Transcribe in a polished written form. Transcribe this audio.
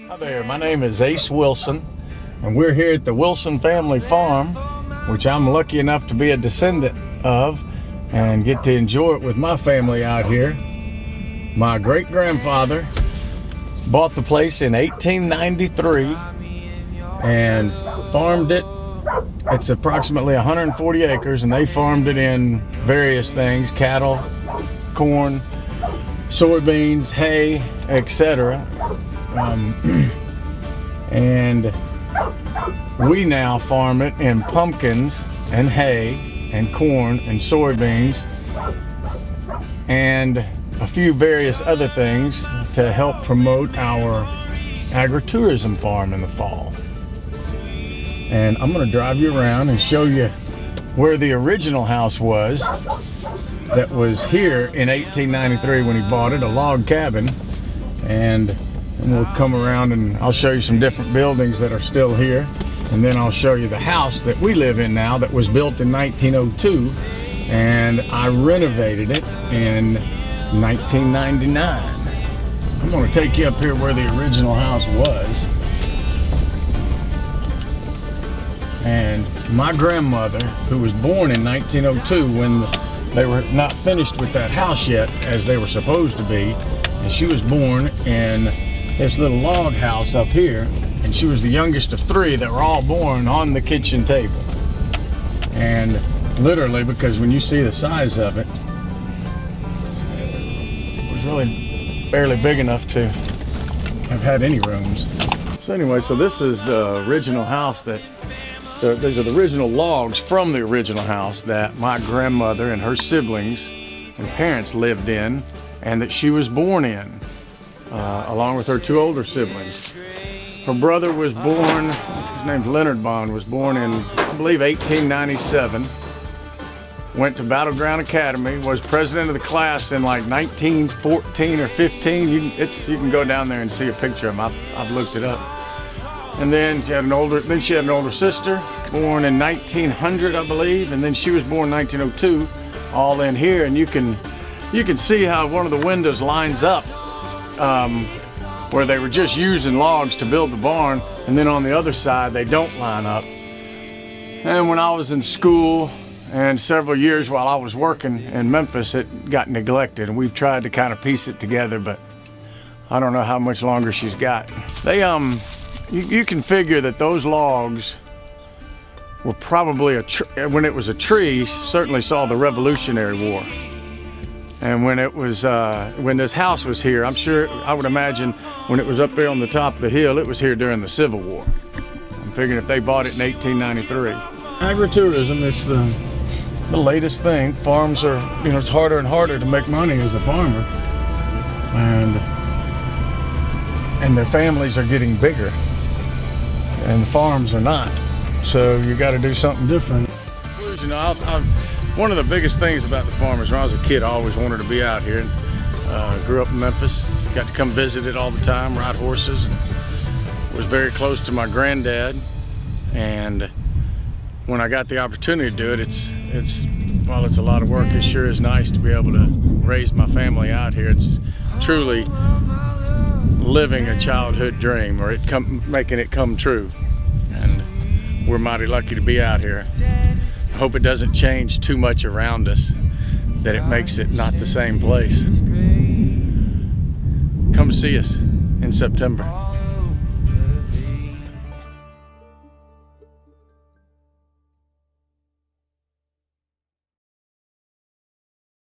Hi there, my name is Ace Wilson, and we're here at the Wilson Family Farm, which I'm lucky enough to be a descendant of and get to enjoy it with my family out here. My great-grandfather bought the place in 1893 and farmed it. It's approximately 140 acres, and they farmed it in various things: cattle, corn, soybeans, hay, etc. And we now farm it in pumpkins and hay and corn and soybeans and a few various other things to help promote our agritourism farm in the fall. And I'm going to drive you around and show you where the original house was that was here in 1893 when he bought it, a log cabin. And we'll come around and I'll show you some different buildings that are still here. And then I'll show you the house that we live in now that was built in 1902. And I renovated it in 1999. I'm going to take you up here where the original house was. And my grandmother, who was born in 1902 when they were not finished with that house yet, as they were supposed to be, and she was born in this little log house up here, and she was the youngest of three that were all born on the kitchen table. And literally, because when you see the size of it, it was really barely big enough to have had any rooms. So anyway, so this is the original house that these are the original logs from the original house that my grandmother and her siblings and parents lived in, and that she was born in, along with her two older siblings. Her brother was born, his name's Leonard Bond, was born in, I believe, 1897. Went to Battleground Academy, was president of the class in like 1914 or 15. You can go down there and see a picture of him. I've looked it up. And then she had an older sister, born in 1900, I believe, and then she was born in 1902, all in here. And you can see how one of the windows lines up, where they were just using logs to build the barn, and then on the other side they don't line up. And when I was in school and several years while I was working in Memphis, it got neglected, and we've tried to kind of piece it together, but I don't know how much longer she's got. They you can figure that those logs were probably when it was a tree, certainly saw the Revolutionary War. And when it was when this house was here, I would imagine when it was up there on the top of the hill, it was here during the Civil War. I'm figuring if they bought it in 1893. Agritourism, it's the latest thing. Farms are, it's harder and harder to make money as a farmer, and their families are getting bigger, and the farms are not. So you got to do something different. One of the biggest things about the farm is when I was a kid, I always wanted to be out here. Grew up in Memphis, got to come visit it all the time, ride horses, and was very close to my granddad. And when I got the opportunity to do it, while it's a lot of work, it sure is nice to be able to raise my family out here. It's truly living a childhood dream, or making it come true. And we're mighty lucky to be out here. I hope it doesn't change too much around us, that it makes it not the same place. Come see us in September.